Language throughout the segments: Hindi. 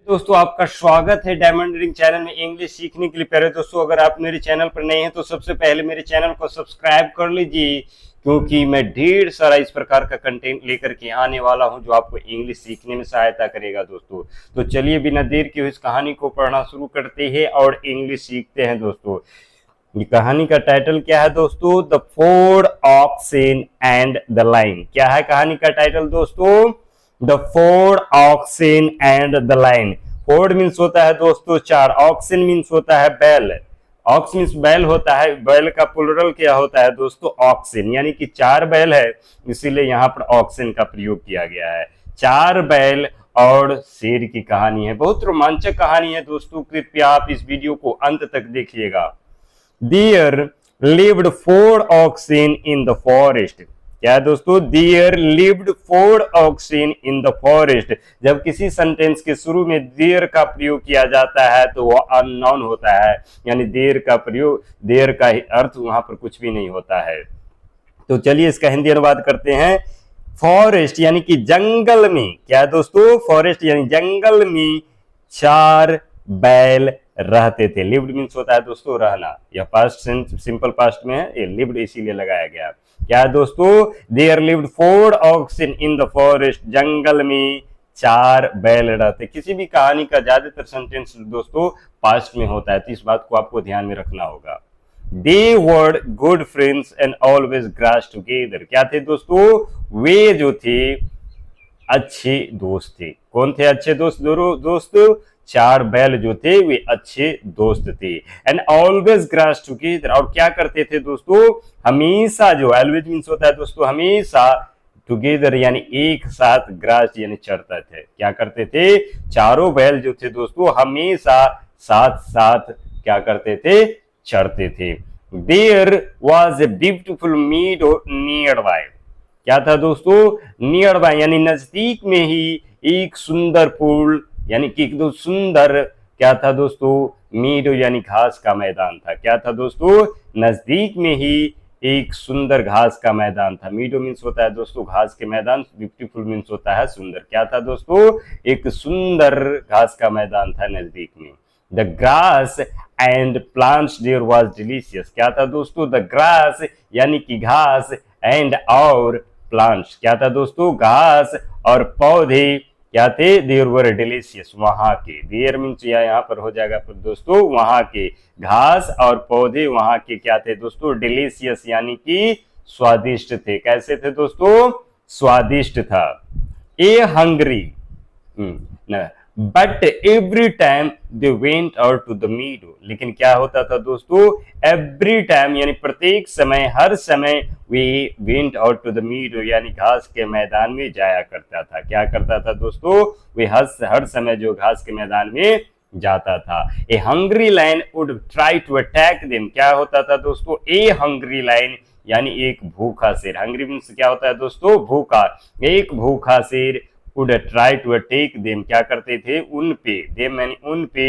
दोस्तों आपका स्वागत है डायमंड रिंग चैनल में इंग्लिश सीखने के लिए। प्यारे दोस्तों, अगर आप मेरे चैनल पर नए हैं तो सबसे पहले मेरे चैनल को सब्सक्राइब कर लीजिए, क्योंकि मैं ढेर सारा इस प्रकार का कंटेंट लेकर के आने वाला हूं जो आपको इंग्लिश सीखने में सहायता करेगा। दोस्तों तो चलिए बिना देर के इस कहानी को पढ़ना शुरू करते हैं और इंग्लिश सीखते हैं। दोस्तों ये कहानी का टाइटल क्या है दोस्तों? The four oxen and the lion. क्या है कहानी का टाइटल दोस्तों? The four oxen and the lion. Four means होता है दोस्तों चार, ऑक्सेन मीन्स होता है बैल, ऑक्स मीन्स बैल होता है, बैल का प्लूरल क्या होता है दोस्तों? ऑक्सेन, यानी कि चार बैल है, इसीलिए यहाँ पर ऑक्सेन का प्रयोग किया गया है। चार बैल और शेर की कहानी है, बहुत रोमांचक कहानी है दोस्तों, कृपया आप इस वीडियो को अंत तक देखिएगा। There lived four oxen in the forest। क्या है दोस्तों? There lived four oxen in the forest। जब किसी सेंटेंस के शुरू में देयर का प्रयोग किया जाता है तो वह अननोन होता है, यानी देयर का प्रयोग, देयर का अर्थ वहां पर कुछ भी नहीं होता है। तो चलिए इसका हिंदी अनुवाद करते हैं। फॉरेस्ट यानी कि जंगल में, क्या है दोस्तों? फॉरेस्ट यानी जंगल में चार बैल रहते थे। लिव्ड मीन्स होता है दोस्तों रहना, यह पास्ट सिंपल पास्ट में है, ये लिव्ड इसीलिए लगाया गया। क्या है दोस्तों? There lived four oxen in the forest. जंगल में चार बैल रहते। किसी भी कहानी का ज्यादातर सेंटेंस दोस्तों पास्ट में होता है, तो इस बात को आपको ध्यान में रखना होगा। They were good friends and always grass together. क्या थे दोस्तों? वे जो थे अच्छे दोस्त थे। कौन थे अच्छे दोस्त? दोस्तों चार बैल जो थे वे अच्छे दोस्त थे। एंड ऑलवेज ग्रास टुगेदर, और क्या करते थे दोस्तों? हमेशा, जो ऑलवेज मीन्स होता है दोस्तों हमेशा, टुगेदर यानी एक साथ, ग्रास यानी चढ़ते थे। क्या करते थे? चारों बैल जो थे दोस्तों हमेशा साथ साथ क्या करते थे? चढ़ते थे। There was a beautiful meadow nearby. क्या था दोस्तों? नियर बाय यानी नजदीक में ही एक सुंदर पूल, यानी कि एकदम सुंदर क्या था दोस्तों? मीडो यानी घास का मैदान था। क्या था दोस्तों? नजदीक में ही एक सुंदर घास का मैदान था। मीडो मीन्स होता है दोस्तों घास के मैदान, ब्यूटीफुल मीन्स होता है सुंदर। क्या था दोस्तों? एक सुंदर घास का मैदान था नजदीक में। The grass and plants there was delicious. क्या था दोस्तों? द ग्रास यानी कि घास, एंड और प्लांट्स, क्या था दोस्तों? घास और पौधे क्या थे? देयर वर डिलीशियस, वहां के। देयर मीन्स यहाँ पर हो जाएगा पर दोस्तों वहां के, घास और पौधे वहां के क्या थे दोस्तों? डिलीशियस यानी कि स्वादिष्ट थे। कैसे थे दोस्तों? स्वादिष्ट था। A hungry but every time they went out to the meadow. लेकिन क्या होता था दोस्तों? एवरी टाइम यानी प्रत्येक समय, हर समय वे went out to the meadow यानी घास के मैदान में जाया करता था। क्या करता था दोस्तों? वे हर समय जो घास के मैदान में जाता था। A hungry lion would try to attack them. क्या होता था दोस्तों? ए हंग्री लायन यानी एक भूखा शेर। हंग्री मीन्स क्या होता है दोस्तों? भूखा। एक भूखा शेर would try to attack them, क्या करते थे? उन पे, them यानी उन पे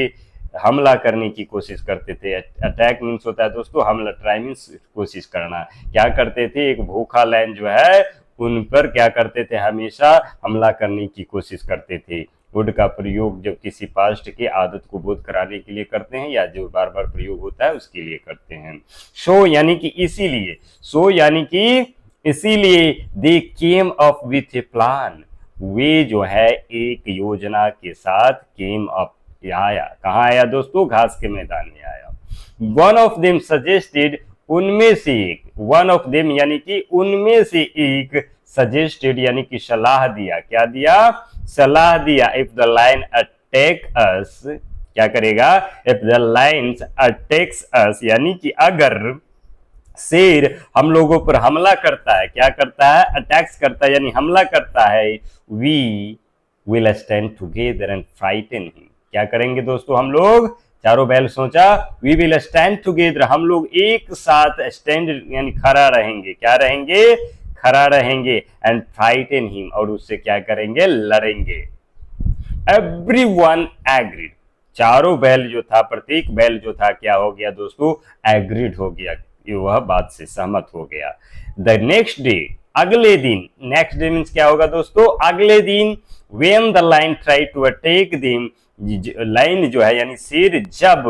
हमला करने की कोशिश करते थे। अटैक मीन्स होता है दोस्तों हमला, ट्राई मीन्स कोशिश करना। क्या करते थे? एक भूखा लायन जो है उन पर क्या करते थे? हमेशा हमला करने की कोशिश करते थे। वुड का प्रयोग जब किसी पास्ट की आदत को बोध कराने के लिए करते हैं, या जो बार बार प्रयोग होता है उसके लिए करते हैं। सो यानी कि इसीलिए, सो यानी कि इसीलिए, they came up with a plan, वे जो है एक योजना के साथ केम अप आया। कहाँ आया दोस्तों? घास के मैदान में आया। वन ऑफ देम सजेस्टेड, उनमें से एक, वन ऑफ देम यानी कि उनमें से एक, सजेस्टेड यानी कि सलाह दिया। क्या दिया? सलाह दिया। इफ द लाइन अटैक अस, क्या करेगा? इफ द लाइन्स अटैक्स अस यानी कि अगर शेर हम लोगों पर हमला करता है, क्या करता है? अटैक्स करता है यानी हमला करता है। We will stand together and frighten him. क्या करेंगे दोस्तों हम लोग? चारों बैल सोचा, वी विल स्टैंड टुगेदर, हम लोग एक साथ स्टैंड यानी खड़ा रहेंगे। क्या रहेंगे? खड़ा रहेंगे। एंड फ्राइटन हिम, और उससे क्या करेंगे? लड़ेंगे। एवरीवन एग्रीड, चारों बैल जो था, प्रत्येक बैल जो था क्या हो गया दोस्तों? एग्रीड हो गया, वह बात से सहमत हो गया। द नेक्स्ट डे, अगले दिन, नेक्स्ट डे मीन्स क्या होगा दोस्तों? अगले दिन, when the lion tried to attack them, line जो है यानी शेर जब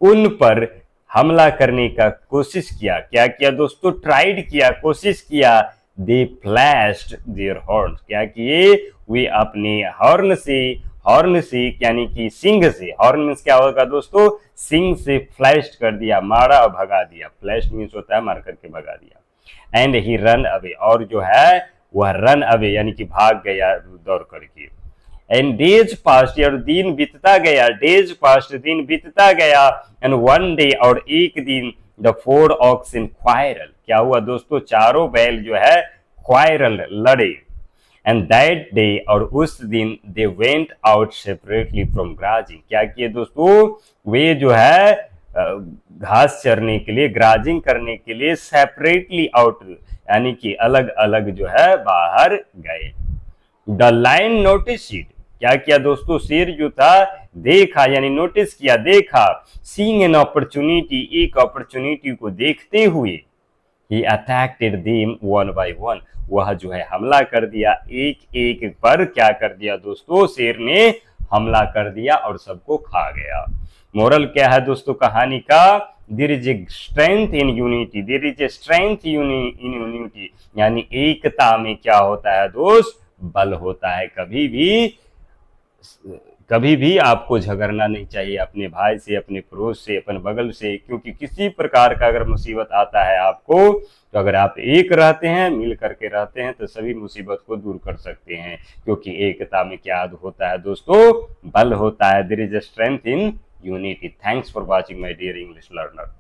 उन पर हमला करने का कोशिश किया, क्या किया दोस्तों, ट्राइड किया, कोशिश किया, दे फ्लैश्ड देयर हॉर्न, क्या किए, वे अपने हॉर्न से यानी कि सिंग से, हॉर्न मीन्स क्या होगा दोस्तों, सिंग से फ्लैश्ड कर दिया, मारा और भगा दिया, फ्लैश्ड मीन्स होता है मार करके भगा दिया। एंड ही रन अवे, और जो है वह रन अवे यानी कि भाग गया दौड़ करके। एंड डेज पास्ट, और दिन बीतता गया, डेज पास्ट दिन बीतता गया, एंड वन डे, और एक दिन, द 4 oxen quarrel, क्या हुआ दोस्तों, चारों बैल जो है क्वायरल लड़े, एंड दैट डे, और उस दिन, they went out separately from grazing, क्या किए दोस्तों, वे जो है घास चरने के लिए, ग्राजिंग करने के लिए सेपरेटली आउट यानी कि अलग अलग जो है बाहर गए। द लाइन नोटिस इट, क्या किया दोस्तों, शेर जो था देखा यानी नोटिस किया, देखा, सीइंग एन अपॉर्चुनिटी, एक अपॉर्चुनिटी को देखते हुए, ही अटैक्टेड देम वन बाय वन, वह जो है हमला कर दिया, एक एक पर क्या कर दिया दोस्तों, शेर ने हमला कर दिया और सबको खा गया। मोरल क्या है दोस्तों कहानी का, there is a strength in unity, there is a strength in unity, यानी एकता में क्या होता है दोस्त, बल होता है। कभी भी आपको झगड़ना नहीं चाहिए अपने भाई से, अपने पड़ोस से, अपने बगल से, क्योंकि किसी प्रकार का अगर मुसीबत आता है आपको, तो अगर आप एक रहते हैं, मिल करके रहते हैं, तो सभी मुसीबत को दूर कर सकते हैं, क्योंकि एकता में क्या होता है दोस्तों, बल होता है। There is a strength in unity. Thanks for watching my dear English learner.